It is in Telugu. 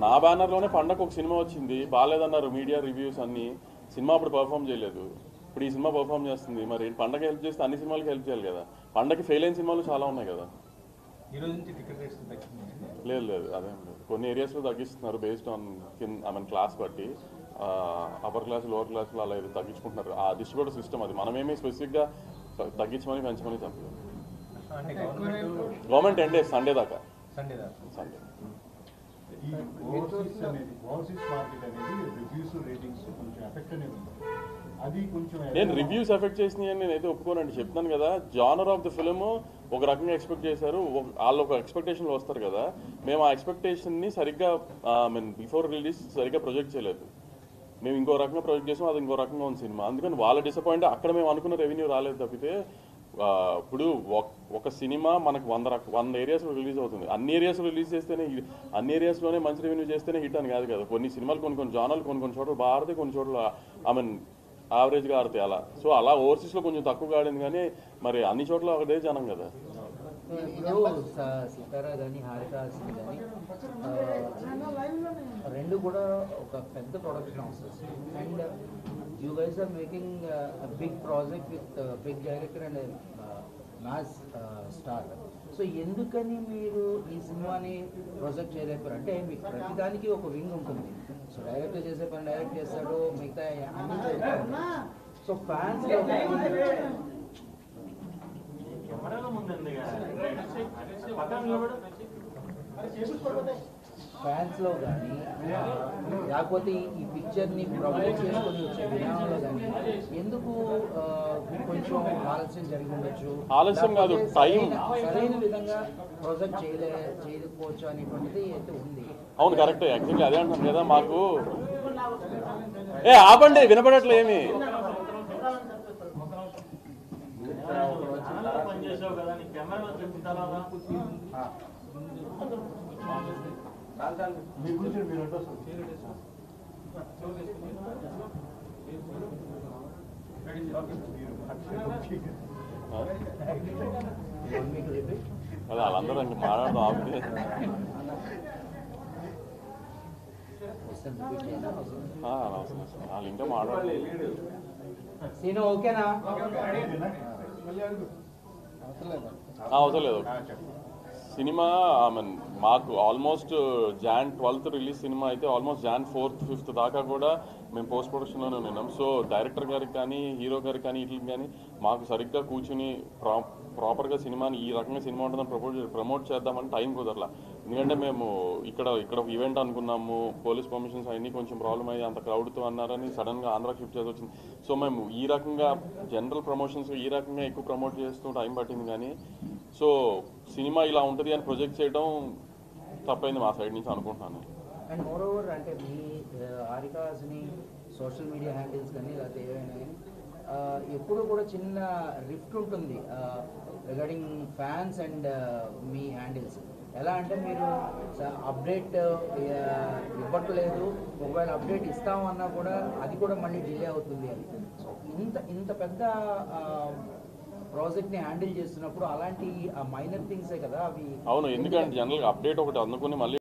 నా బ్యానర్లోనే పండగ ఒక సినిమా వచ్చింది, బాగాలేదన్నారు మీడియా రివ్యూస్ అన్ని. సినిమా అప్పుడు పర్ఫామ్ చేయలేదు, ఇప్పుడు ఈ సినిమా పర్ఫామ్ చేస్తుంది. మరి పండగ హెల్ప్ చేస్తే అన్ని సినిమాలకి హెల్ప్ చేయాలి కదా. పండగకి ఫెయిల్ అయిన సినిమాలు చాలా ఉన్నాయి కదా. లేదు లేదు అదేం లేదు. కొన్ని ఏరియాస్లో తగ్గిస్తున్నారు బేస్డ్ ఆన్ క్లాస్ బట్టి. అప్పర్ క్లాస్ లోవర్ క్లాస్లో అలా ఏదో తగ్గించుకుంటున్నారు. ఆ డిస్ట్రిబ్యూటర్ సిస్టమ్ అది. మనమేమి స్పెసిఫిక్గా తగ్గించమని పెంచమని చెప్పలేదు. గవర్నమెంట్ 10 days సండే దాకా. సండే నేను రివ్యూస్ ఎఫెక్ట్ చేసినాయి అని నేనైతే ఒప్పుకోనండి. చెప్తాను కదా, జానర్ ఆఫ్ ద ఫిలిం ఒక రకంగా ఎక్స్పెక్ట్ చేశారు, వాళ్ళు ఒక ఎక్స్పెక్టేషన్లో వస్తారు కదా. మేము ఆ ఎక్స్పెక్టేషన్ని సరిగ్గా బిఫోర్ రిలీజ్ సరిగ్గా ప్రొజెక్ట్ చేయలేదు. మేము ఇంకో రకంగా ప్రొజెక్ట్ చేసాం, అది ఇంకో రకంగా ఉంది సినిమా. అందుకని వాళ్ళ డిసప్పాయింట్. అక్కడ మేము అనుకున్న రెవెన్యూ రాలేదు తప్పితే. ఇప్పుడు ఒక సినిమా మనకు 100 ఏరియాస్లో రిలీజ్ అవుతుంది. అన్ని ఏరియాస్లో రిలీజ్ చేస్తేనే, అన్ని ఏరియాస్లోనే మంచి రెవెన్యూ చేస్తేనే హిట్ అని కాదు కదా. కొన్ని సినిమాలు కొన్ని జానర్లు కొన్ని చోట్ల బాగా ఆడితే, కొన్ని చోట్ల యావరేజ్గా ఆడితే అలా. సో అలా ఓవర్సీస్లో కొంచెం తక్కువగా ఆడింది, కానీ మరి అన్ని చోట్ల ఒకటే జనం కదా. ఇప్పుడు సితారా కానీ హారిక కానీ రెండు కూడా ఒక పెద్ద production houses. And you guys are making big project with big director and mass star. So ఎందుకని మీరు ఈ సినిమాని ప్రొజెక్ట్ చేయలేకపోయారు? అంటే మీకు ప్రతిదానికి ఒక వింగ్ ఉంటుంది. సో డైరెక్టర్ చేసే పని డైరెక్ట్ చేస్తాడు, మిగతా అన్ని జరుగుతుంది. సో ఫ్యాన్స్ ఫ్యాన్స్లో కానీ లేకపోతే ఈ పిక్చర్ని ప్రమోట్ చేసుకొని వచ్చే విధానంలో కానీ ఎందుకు కొంచెం ఆలస్యం జరిగి ఉండొచ్చు? ఆలస్యం కాదు, టైం సరైన విధంగా ప్రొజెక్ట్ చేయకపోవచ్చు అనేటువంటిది అయితే ఉంది. అవును, కరెక్టే. యాక్చువల్లీ అదే అంటాను కదా. మాకు ఆపండి, వినపడట్లే ఏమి. అదే వాళ్ళందరూ ఇంక మాట్లాడదాం ఆపితే. వాళ్ళు ఇంకా మాట్లాడలేదు. అవసరం లేదు. సినిమా మాకు almost Jan 12th release cinema అయితే ఆల్మోస్ట్ Jan 4th 5th దాకా కూడా మేము పోస్ట్ ప్రొడక్షన్లోనే ఉన్నాం. సో డైరెక్టర్ గారికి కానీ హీరో గారికి కానీ వీటికి కానీ మాకు సరిగ్గా కూర్చుని ప్రాపర్గా సినిమాని ఈ రకంగా సినిమా ఉంటుందని ప్రమోట్ చేద్దామని టైం కుదరలా. ఎందుకంటే మేము ఇక్కడ ఈవెంట్ అనుకున్నాము, పోలీస్ పర్మిషన్స్ అవన్నీ కొంచెం ప్రాబ్లం అయ్యి అంత క్రౌడ్తో అన్నారని సడన్గా ఆంధ్రాకి షిఫ్ట్ చేసి వచ్చింది. సో మేము ఈ రకంగా జనరల్ ప్రమోషన్స్ ఈ రకంగా ఎక్కువ ప్రమోట్ చేస్తూ టైం పట్టింది. కానీ సో సినిమా ఇలా ఉంటుంది అని ప్రొజెక్ట్ చేయడం తప్పైంది మా సైడ్ నుంచి అనుకుంటున్నాను. అండ్ మోర్ ఓవర్ అంటే మీ హారికాస్ని సోషల్ మీడియా హ్యాండిల్స్ కానీ లేకపోతే ఏవైనా కానీ ఎప్పుడు కూడా చిన్న రిఫ్ట్ ఉంటుంది regarding fans and me handles. ఎలా అంటే మీరు అప్డేట్ ఇవ్వట్లేదు, ఒకవేళ అప్డేట్ ఇస్తామన్నా కూడా అది కూడా మళ్ళీ డిలే అవుతుంది అని. సో ఇంత పెద్ద ప్రాజెక్ట్ని హ్యాండిల్ చేస్తున్నప్పుడు అలాంటి మైనర్ థింగ్సే కదా అవి. అవును, ఎందుకంటే జనరల్గా అప్డేట్ ఒకటి అందుకుని మళ్ళీ